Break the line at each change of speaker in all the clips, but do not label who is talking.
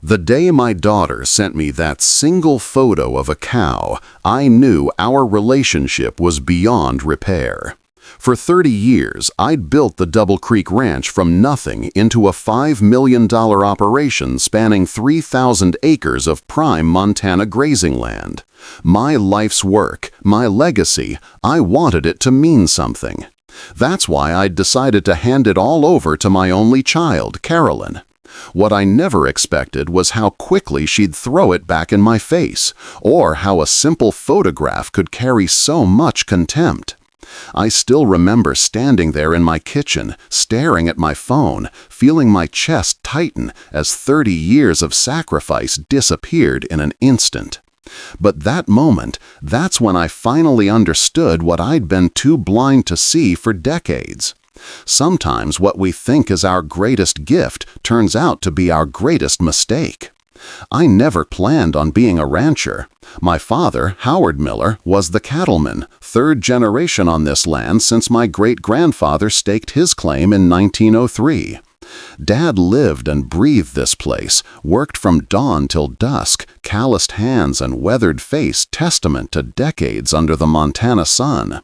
The day my daughter sent me that single photo of a cow, I knew our relationship was beyond repair. For 30 years, I'd built the Double Creek Ranch from nothing into a $5 million operation spanning 3,000 acres of prime Montana grazing land. My life's work, my legacy, I wanted it to mean something. That's why I'd decided to hand it all over to my only child, Carolyn. What I never expected was how quickly she'd throw it back in my face, or how a simple photograph could carry so much contempt. I still remember standing there in my kitchen, staring at my phone, feeling my chest tighten as 30 years of sacrifice disappeared in an instant. But that moment, that's when I finally understood what I'd been too blind to see for decades. Sometimes what we think is our greatest gift turns out to be our greatest mistake. I never planned on being a rancher. My father, Howard Miller, was the cattleman, third generation on this land since my great-grandfather staked his claim in 1903. Dad lived and breathed this place, worked from dawn till dusk, calloused hands and weathered face testament to decades under the Montana sun.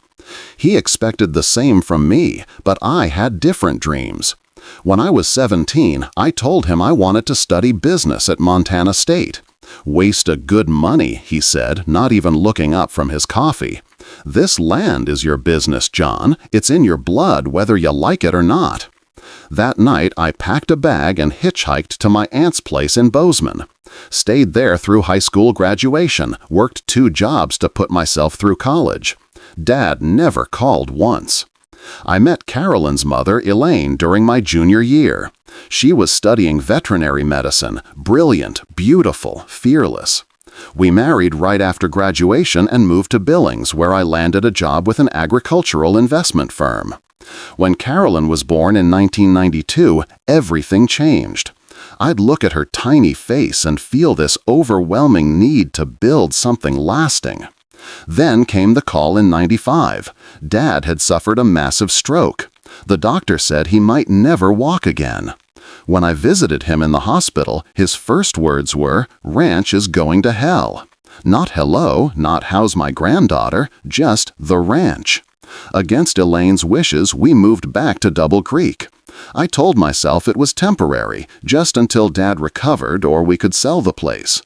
He expected the same from me, but I had different dreams. When I was 17, I told him I wanted to study business at Montana State. "Waste of good money," he said, not even looking up from his coffee. "This land is your business, John. It's in your blood whether you like it or not." That night, I packed a bag and hitchhiked to my aunt's place in Bozeman. Stayed there through high school graduation, worked 2 jobs to put myself through college. Dad never called once. I met Carolyn's mother, Elaine, during my junior year. She was studying veterinary medicine, brilliant, beautiful, fearless. We married right after graduation and moved to Billings, where I landed a job with an agricultural investment firm. When Carolyn was born in 1992, everything changed. I'd look at her tiny face and feel this overwhelming need to build something lasting. Then came the call in '95. Dad had suffered a massive stroke. The doctor said he might never walk again. When I visited him in the hospital, his first words were, "Ranch is going to hell." Not hello, not how's my granddaughter, just the ranch. Against Elaine's wishes, we moved back to Double Creek. I told myself it was temporary, just until Dad recovered or we could sell the place.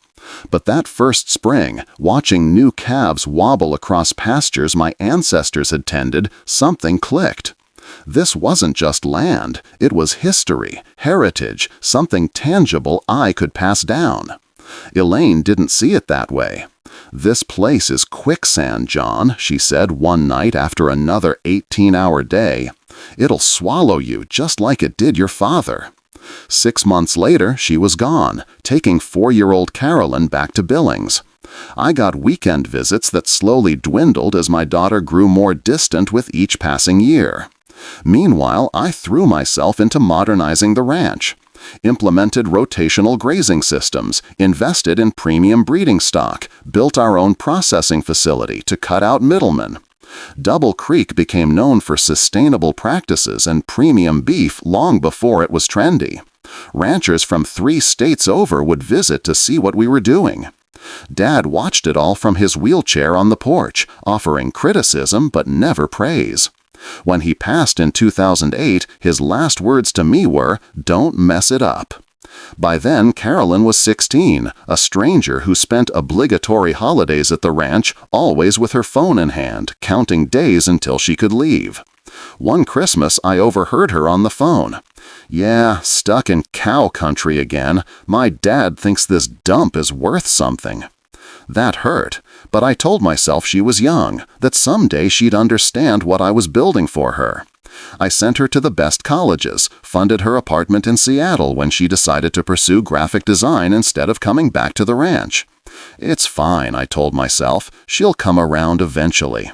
But that first spring, watching new calves wobble across pastures my ancestors had tended, something clicked. This wasn't just land, it was history, heritage, something tangible I could pass down. Elaine didn't see it that way. "This place is quicksand, John," she said one night after another 18-hour day. "It'll swallow you just like it did your father." 6 months later, she was gone, taking 4-year-old Carolyn back to Billings. I got weekend visits that slowly dwindled as my daughter grew more distant with each passing year. Meanwhile, I threw myself into modernizing the ranch. Implemented rotational grazing systems, invested in premium breeding stock, built our own processing facility to cut out middlemen. Double Creek became known for sustainable practices and premium beef long before it was trendy. Ranchers from 3 states over would visit to see what we were doing. Dad watched it all from his wheelchair on the porch, offering criticism but never praise. When he passed in 2008, his last words to me were, "Don't mess it up." By then, Carolyn was 16, a stranger who spent obligatory holidays at the ranch, always with her phone in hand, counting days until she could leave. One Christmas, I overheard her on the phone. "Yeah, stuck in cow country again. My dad thinks this dump is worth something." That hurt, but I told myself she was young, that someday she'd understand what I was building for her. I sent her to the best colleges, funded her apartment in Seattle when she decided to pursue graphic design instead of coming back to the ranch. "It's fine," I told myself. "She'll come around eventually."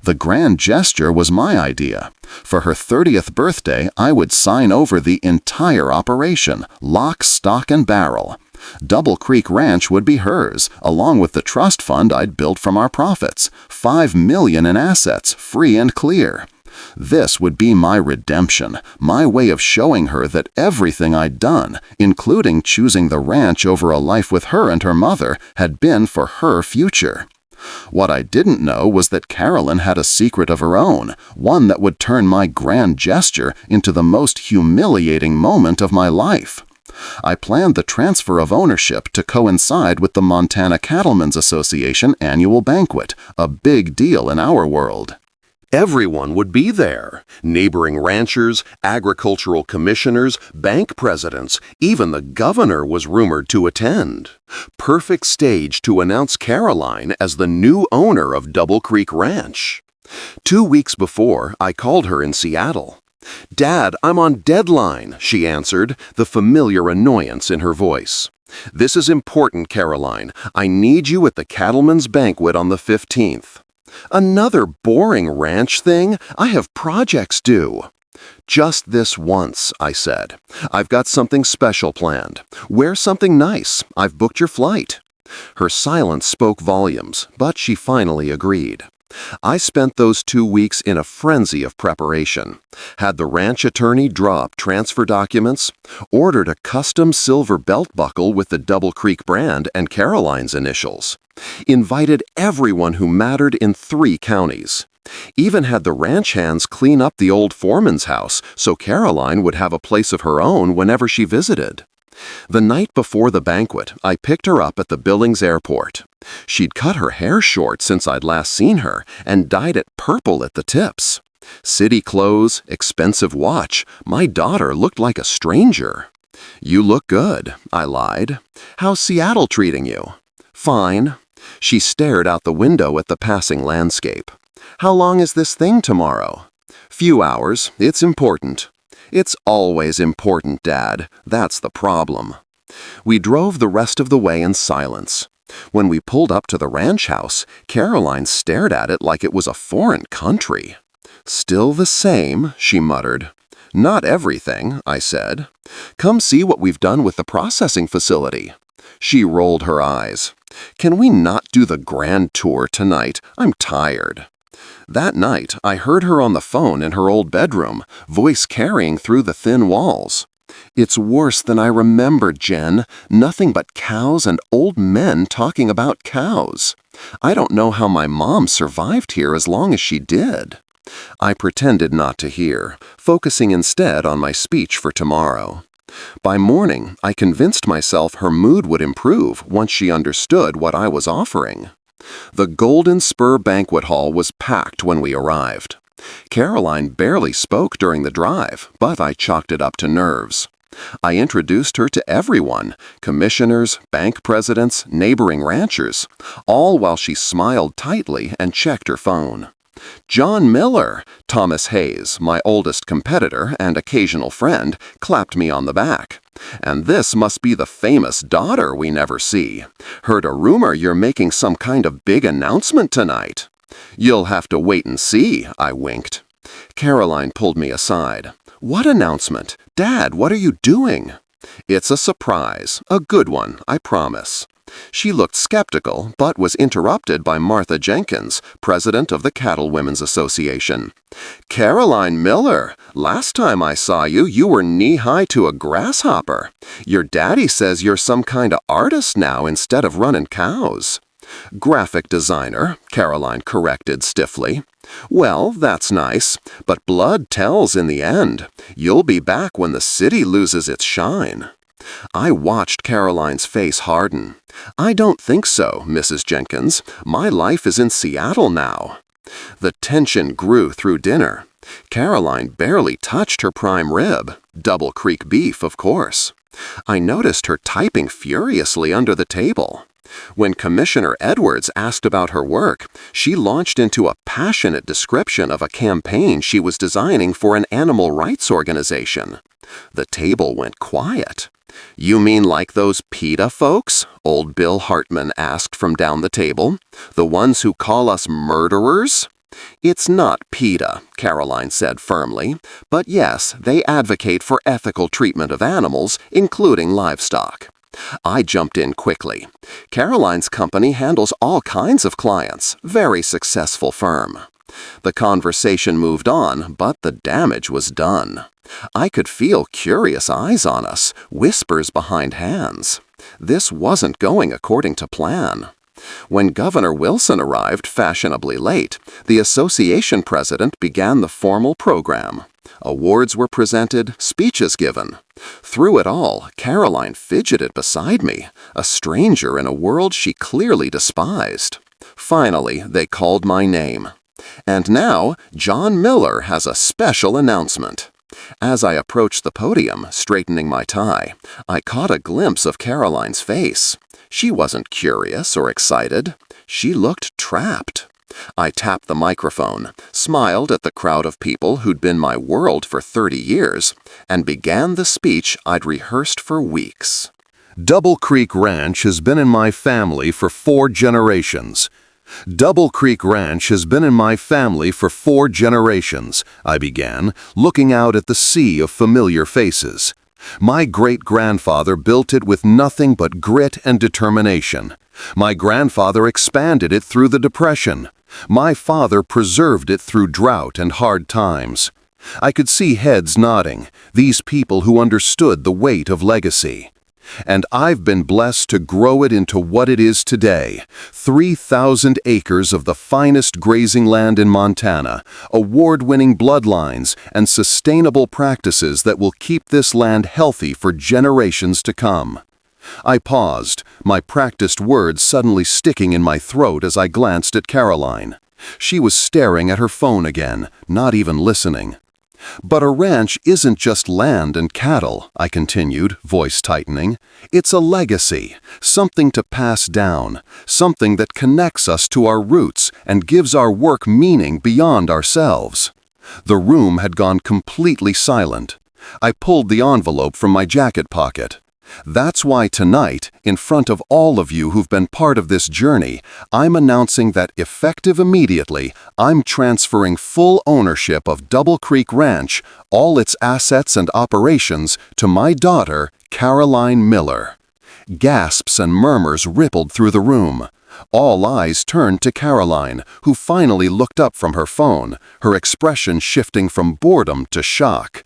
The grand gesture was my idea. For her 30th birthday, I would sign over the entire operation, lock, stock, and barrel. Double Creek Ranch would be hers, along with the trust fund I'd built from our profits, $5 million in assets, free and clear. This would be my redemption, my way of showing her that everything I'd done, including choosing the ranch over a life with her and her mother, had been for her future. What I didn't know was that Carolyn had a secret of her own, one that would turn my grand gesture into the most humiliating moment of my life. I planned the transfer of ownership to coincide with the Montana Cattlemen's Association annual banquet, a big deal in our world.
Everyone would be there. Neighboring ranchers, agricultural commissioners, bank presidents, even the governor was rumored to attend. Perfect stage to announce Caroline as the new owner of Double Creek Ranch. 2 weeks before, I called her in Seattle. "Dad, I'm on deadline," she answered, the familiar annoyance in her voice. "This is important, Caroline. I need you at the Cattlemen's Banquet on the 15th. "Another boring ranch thing? I have projects due." "Just this once," I said. "I've got something special planned. Wear something nice. I've booked your flight." Her silence spoke volumes, but she finally agreed. I spent those 2 weeks in a frenzy of preparation. Had the ranch attorney draw up transfer documents, ordered a custom silver belt buckle with the Double Creek brand and Caroline's initials, invited everyone who mattered in 3 counties, even had the ranch hands clean up the old foreman's house so Caroline would have a place of her own whenever she visited. The night before the banquet, I picked her up at the Billings airport. She'd cut her hair short since I'd last seen her and dyed it purple at the tips. City clothes, expensive watch, my daughter looked like a stranger. "You look good," I lied. "How's Seattle treating you?" "Fine." She stared out the window at the passing landscape. "How long is this thing tomorrow?" "Few hours. It's important." "It's always important, Dad. That's the problem." We drove the rest of the way in silence. When we pulled up to the ranch house, Caroline stared at it like it was a foreign country. "Still the same," she muttered. "Not everything," I said. "Come see what we've done with the processing facility." She rolled her eyes. "Can we not do the grand tour tonight? I'm tired." That night, I heard her on the phone in her old bedroom, voice carrying through the thin walls. "It's worse than I remembered, Jen. Nothing but cows and old men talking about cows. I don't know how my mom survived here as long as she did." I pretended not to hear, focusing instead on my speech for tomorrow. By morning, I convinced myself her mood would improve once she understood what I was offering. The Golden Spur Banquet Hall was packed when we arrived. Caroline barely spoke during the drive, but I chalked it up to nerves. I introduced her to everyone, commissioners, bank presidents, neighboring ranchers, all while she smiled tightly and checked her phone. John Miller, Thomas Hayes, my oldest competitor and occasional friend, clapped me on the back. "And this must be the famous daughter we never see. Heard a rumor you're making some kind of big announcement tonight." "You'll have to wait and see," I winked. Caroline pulled me aside. "What announcement? Dad, what are you doing?" "It's a surprise, a good one, I promise." She looked skeptical, but was interrupted by Martha Jenkins, president of the Cattlewomen's Association. "Caroline Miller, last time I saw you, you were knee-high to a grasshopper. Your daddy says you're some kind of artist now instead of running cows." "Graphic designer," Caroline corrected stiffly. "Well, that's nice, but blood tells in the end. You'll be back when the city loses its shine." I watched Caroline's face harden. "I don't think so, Mrs. Jenkins. My life is in Seattle now." The tension grew through dinner. Caroline barely touched her prime rib, Double Creek beef, of course. I noticed her typing furiously under the table. When Commissioner Edwards asked about her work, she launched into a passionate description of a campaign she was designing for an animal rights organization. The table went quiet. "You mean like those PETA folks?" old Bill Hartman asked from down the table. "The ones who call us murderers?" "It's not PETA," Caroline said firmly, "but yes, they advocate for ethical treatment of animals, including livestock." I jumped in quickly. "Caroline's company handles all kinds of clients. Very successful firm." The conversation moved on, but the damage was done. I could feel curious eyes on us, whispers behind hands. This wasn't going according to plan. When Governor Wilson arrived fashionably late, the association president began the formal program. Awards were presented, speeches given. Through it all, Caroline fidgeted beside me, a stranger in a world she clearly despised. Finally, they called my name. And now, John Miller has a special announcement. As I approached the podium, straightening my tie, I caught a glimpse of Caroline's face. She wasn't curious or excited. She looked trapped. I tapped the microphone, smiled at the crowd of people who'd been my world for 30 years, and began the speech I'd rehearsed for weeks.
Double Creek Ranch has been in my family for 4 generations. Double Creek Ranch has been in my family for 4 generations, I began, looking out at the sea of familiar faces. My great-grandfather built it with nothing but grit and determination. My grandfather expanded it through the Depression. My father preserved it through drought and hard times. I could see heads nodding, these people who understood the weight of legacy. And I've been blessed to grow it into what it is today, 3,000 acres of the finest grazing land in Montana, award-winning bloodlines, and sustainable practices that will keep this land healthy for generations to come. I paused, my practiced words suddenly sticking in my throat as I glanced at Caroline. She was staring at her phone again, not even listening. But a ranch isn't just land and cattle, I continued, voice tightening. It's a legacy, something to pass down, something that connects us to our roots and gives our work meaning beyond ourselves. The room had gone completely silent. I pulled the envelope from my jacket pocket. That's why tonight, in front of all of you who've been part of this journey, I'm announcing that effective immediately, I'm transferring full ownership of Double Creek Ranch, all its assets and operations, to my daughter, Caroline Miller. Gasps and murmurs rippled through the room. All eyes turned to Caroline, who finally looked up from her phone, her expression shifting from boredom to shock.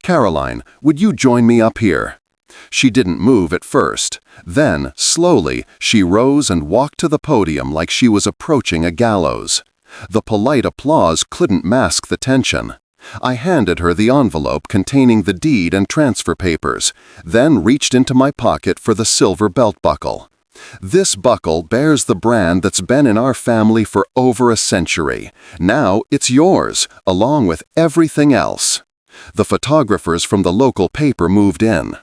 "Caroline, would you join me up here?" She didn't move at first. Then, slowly, she rose and walked to the podium like she was approaching a gallows. The polite applause couldn't mask the tension. I handed her the envelope containing the deed and transfer papers, then reached into my pocket for the silver belt buckle. This buckle bears the brand that's been in our family for over a century. Now it's yours, along with everything else. The photographers from the local paper moved in.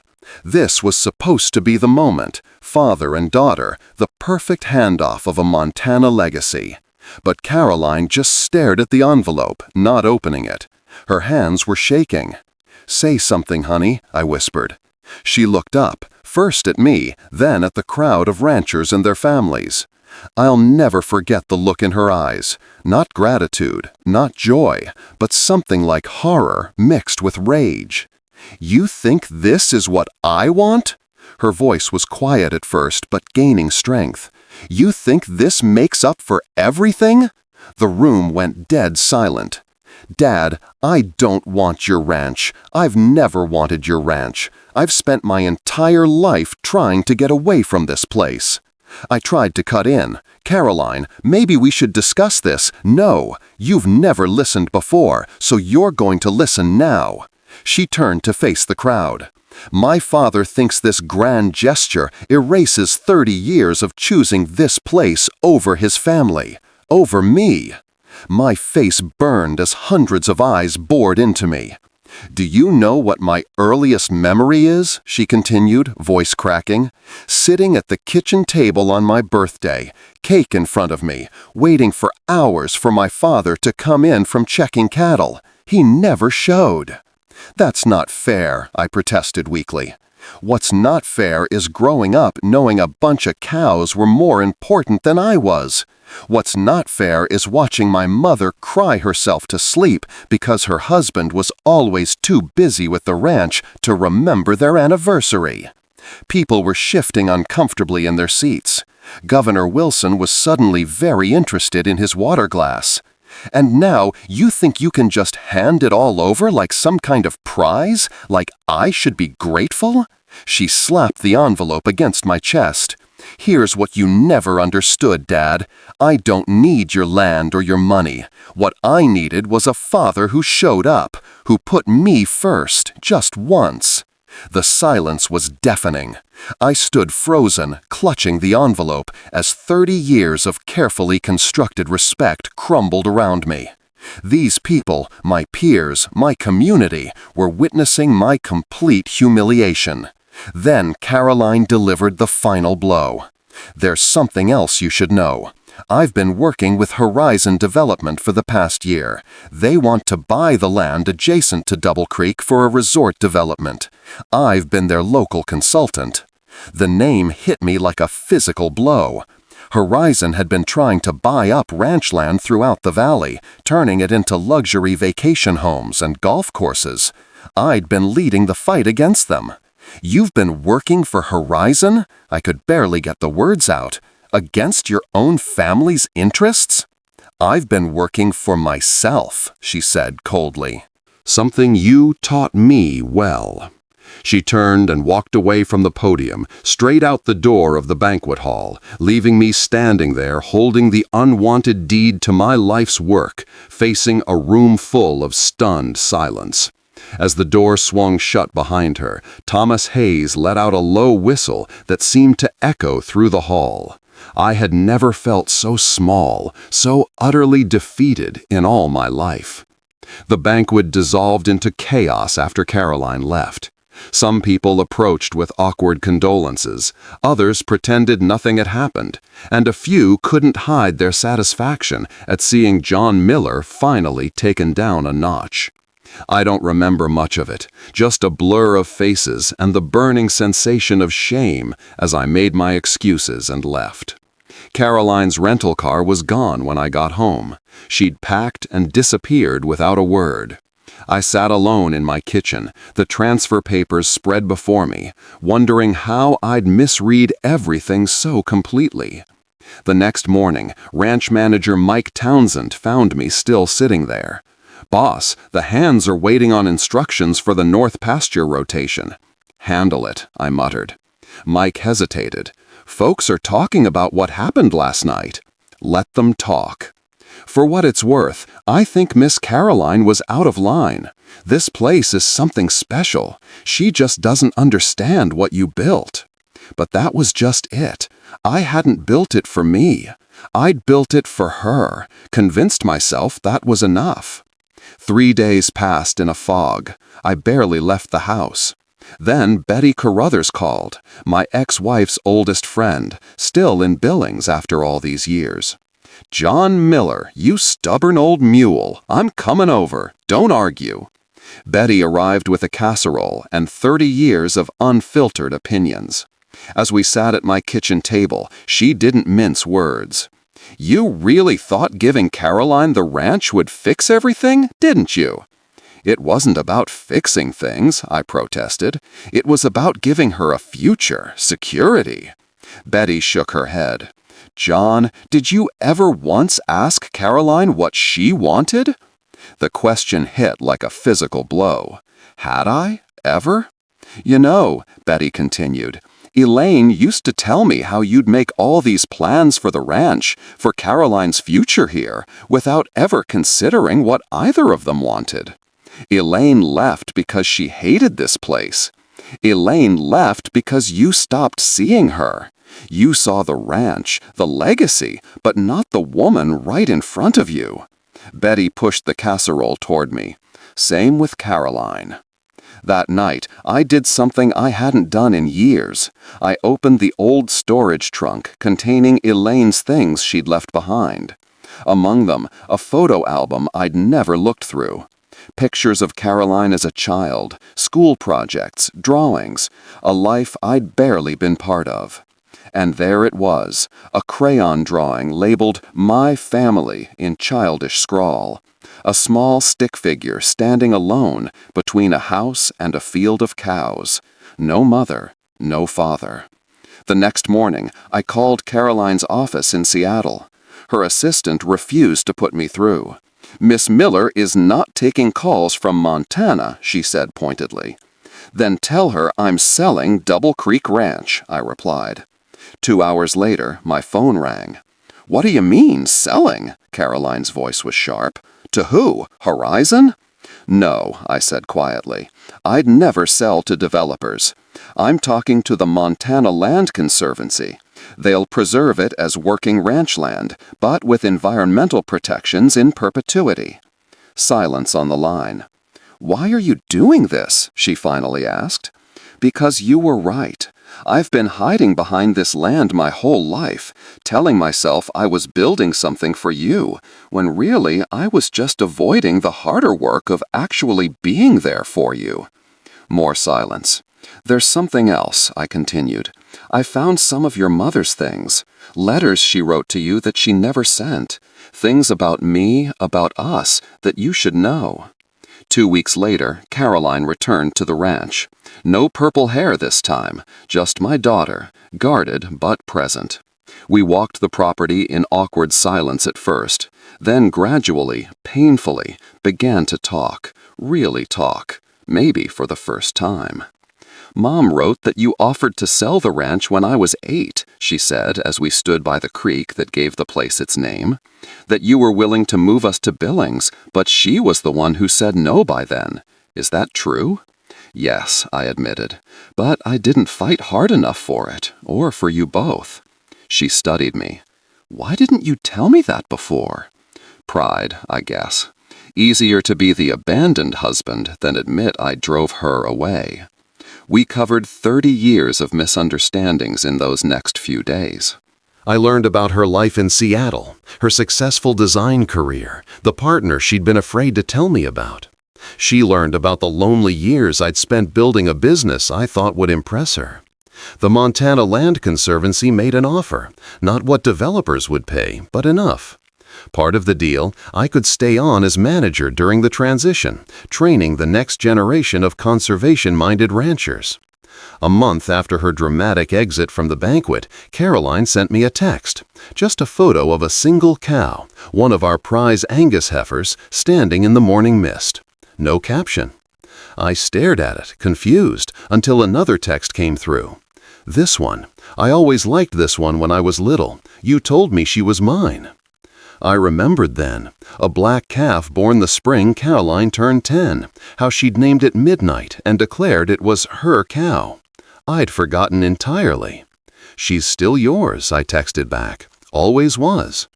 This was supposed to be the moment, father and daughter, the perfect handoff of a Montana legacy. But Caroline just stared at the envelope, not opening it. Her hands were shaking. "Say something, honey," I whispered. She looked up, first at me, then at the crowd of ranchers and their families. I'll never forget the look in her eyes. Not gratitude, not joy, but something like horror mixed with rage. "You think this is what I want?" Her voice was quiet at first, but gaining strength. "You think this makes up for everything?" The room went dead silent. "Dad, I don't want your ranch. I've never wanted your ranch. I've spent my entire life trying to get away from this place." I tried to cut in. "Caroline, maybe we should discuss this." "No, you've never listened before, so you're going to listen now." She turned to face the crowd. "My father thinks this grand gesture erases 30 years of choosing this place over his family, over me." My face burned as hundreds of eyes bored into me. "Do you know what my earliest memory is?" she continued, voice cracking. "Sitting at the kitchen table on my birthday, cake in front of me, waiting for hours for my father to come in from checking cattle. He never showed." "That's not fair," I protested weakly. "What's not fair is growing up knowing a bunch of cows were more important than I was. What's not fair is watching my mother cry herself to sleep because her husband was always too busy with the ranch to remember their anniversary." People were shifting uncomfortably in their seats. Governor Wilson was suddenly very interested in his water glass.
And now you think you can just hand it all over like some kind of prize? Like I should be grateful? She slapped the envelope against my chest. Here's what you never understood, Dad. I don't need your land or your money. What I needed was a father who showed up, who put me first, just once. The silence was deafening. I stood frozen, clutching the envelope, as 30 years of carefully constructed respect crumbled around me. These people, my peers, my community, were witnessing my complete humiliation. Then Caroline delivered the final blow. There's something else you should know. I've been working with Horizon Development for the past year. They want to buy the land adjacent to Double Creek for a resort development. I've been their local consultant. The name hit me like a physical blow. Horizon had been trying to buy up ranch land throughout the valley, turning it into luxury vacation homes and golf courses. I'd been leading the fight against them. You've been working for Horizon? I could barely get the words out. Against your own family's interests? I've been working for myself, she said coldly.
Something you taught me well. She turned and walked away from the podium, straight out the door of the banquet hall, leaving me standing there holding the unwanted deed to my life's work, facing a room full of stunned silence. As the door swung shut behind her, Thomas Hayes let out a low whistle that seemed to echo through the hall. I had never felt so small, so utterly defeated in all my life. The banquet dissolved into chaos after Caroline left. Some people approached with awkward condolences, others pretended nothing had happened, and a few couldn't hide their satisfaction at seeing John Miller finally taken down a notch. I don't remember much of it, just a blur of faces and the burning sensation of shame as I made my excuses and left. Caroline's rental car was gone when I got home. She'd packed and disappeared without a word. I sat alone in my kitchen, the transfer papers spread before me, wondering how I'd misread everything so completely. The next morning, ranch manager Mike Townsend found me still sitting there. "Boss, the hands are waiting on instructions for the north pasture rotation." "Handle it," I muttered. Mike hesitated. "Folks are talking about what happened last night." "Let them talk." "For what it's worth, I think Miss Caroline was out of line. This place is something special. She just doesn't understand what you built." But that was just it. I hadn't built it for me. I'd built it for her, convinced myself that was enough. 3 days passed in a fog. I barely left the house. Then Betty Carruthers called, my ex-wife's oldest friend, still in Billings after all these years. "John Miller, you stubborn old mule, I'm coming over. Don't argue." Betty arrived with a casserole and 30 years of unfiltered opinions. As we sat at my kitchen table, she didn't mince words. "You really thought giving Caroline the ranch would fix everything, didn't you?" "It wasn't about fixing things," I protested. "It was about giving her a future, security." Betty shook her head. "John, did you ever once ask Caroline what she wanted?" The question hit like a physical blow. Had I? Ever? "You know," Betty continued, "Elaine used to tell me how you'd make all these plans for the ranch, for Caroline's future here, without ever considering what either of them wanted. Elaine left because she hated this place. Elaine left because you stopped seeing her. You saw the ranch, the legacy, but not the woman right in front of you." Betty pushed the casserole toward me. "Same with Caroline." That night, I did something I hadn't done in years. I opened the old storage trunk containing Elaine's things she'd left behind. Among them, a photo album I'd never looked through. Pictures of Caroline as a child, school projects, drawings, a life I'd barely been part of. And there it was, a crayon drawing labeled "My Family" in childish scrawl. A small stick figure standing alone between a house and a field of cows. No mother, no father. The next morning, I called Caroline's office in Seattle. Her assistant refused to put me through. "Miss Miller is not taking calls from Montana," she said pointedly. "Then tell her I'm selling Double Creek Ranch," I replied. 2 hours later, my phone rang. "What do you mean, selling?" Caroline's voice was sharp. "To who? Horizon?" "No," I said quietly. "I'd never sell to developers. I'm talking to the Montana Land Conservancy. They'll preserve it as working ranch land, but with environmental protections in perpetuity." Silence on the line. "Why are you doing this?" she finally asked. "Because you were right. I've been hiding behind this land my whole life, telling myself I was building something for you, when really I was just avoiding the harder work of actually being there for you." More silence. "There's something else," I continued. "I found some of your mother's things, letters she wrote to you that she never sent, things about me, about us, that you should know." 2 weeks later, Caroline returned to the ranch. No purple hair this time, just my daughter, guarded but present. We walked the property in awkward silence at first, then gradually, painfully, began to talk, really talk, maybe for the first time. "Mom wrote that you offered to sell the ranch when I was 8, she said as we stood by the creek that gave the place its name. That you were willing to move us to Billings, but she was the one who said no by then. Is that true?" "Yes," I admitted, "but I didn't fight hard enough for it, or for you both." She studied me. "Why didn't you tell me that before?" Pride, I guess. Easier to be the abandoned husband than admit I drove her away. We covered 30 years of misunderstandings in those next few days. I learned about her life in Seattle, her successful design career, the partner she'd been afraid to tell me about. She learned about the lonely years I'd spent building a business I thought would impress her. The Montana Land Conservancy made an offer, not what developers would pay, but enough. Part of the deal, I could stay on as manager during the transition, training the next generation of conservation-minded ranchers. A month after her dramatic exit from the banquet, Caroline sent me a text, just a photo of a single cow, one of our prize Angus heifers, standing in the morning mist. No caption. I stared at it, confused, until another text came through. "This one. I always liked this one when I was little. You told me she was mine." I remembered then, a black calf born the spring Caroline turned 10, how she'd named it Midnight and declared it was her cow. I'd forgotten entirely. "She's still yours," I texted back. "Always was."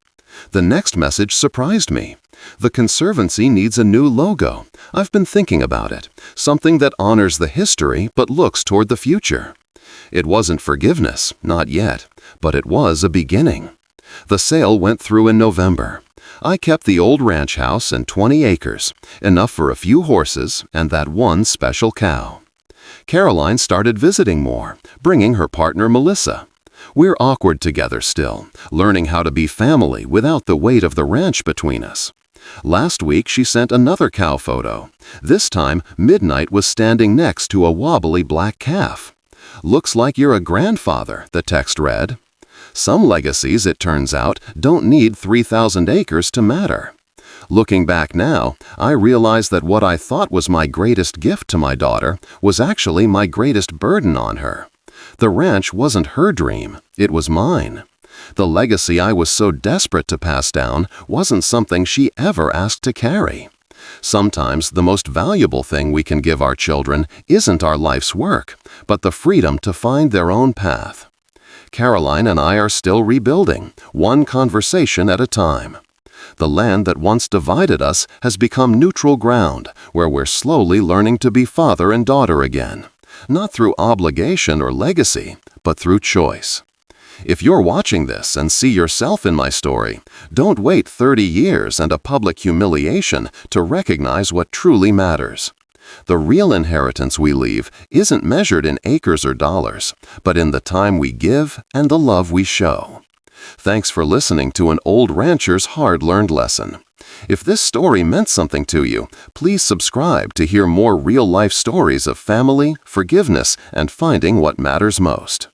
The next message surprised me. "The Conservancy needs a new logo. I've been thinking about it. Something that honors the history but looks toward the future." It wasn't forgiveness, not yet, but it was a beginning. The sale went through in November. I kept the old ranch house and 20 acres, enough for a few horses and that one special cow. Caroline started visiting more, bringing her partner Melissa. We're awkward together still, learning how to be family without the weight of the ranch between us. Last week she sent another cow photo. This time, Midnight was standing next to a wobbly black calf. "Looks like you're a grandfather," the text read. Some legacies, it turns out, don't need 3,000 acres to matter. Looking back now, I realize that what I thought was my greatest gift to my daughter was actually my greatest burden on her. The ranch wasn't her dream, it was mine. The legacy I was so desperate to pass down wasn't something she ever asked to carry. Sometimes the most valuable thing we can give our children isn't our life's work, but the freedom to find their own path. Caroline and I are still rebuilding, one conversation at a time. The land that once divided us has become neutral ground, where we're slowly learning to be father and daughter again, not through obligation or legacy, but through choice. If you're watching this and see yourself in my story, don't wait 30 years and a public humiliation to recognize what truly matters. The real inheritance we leave isn't measured in acres or dollars, but in the time we give and the love we show. Thanks for listening to an old rancher's hard-learned lesson. If this story meant something to you, please subscribe to hear more real-life stories of family, forgiveness, and finding what matters most.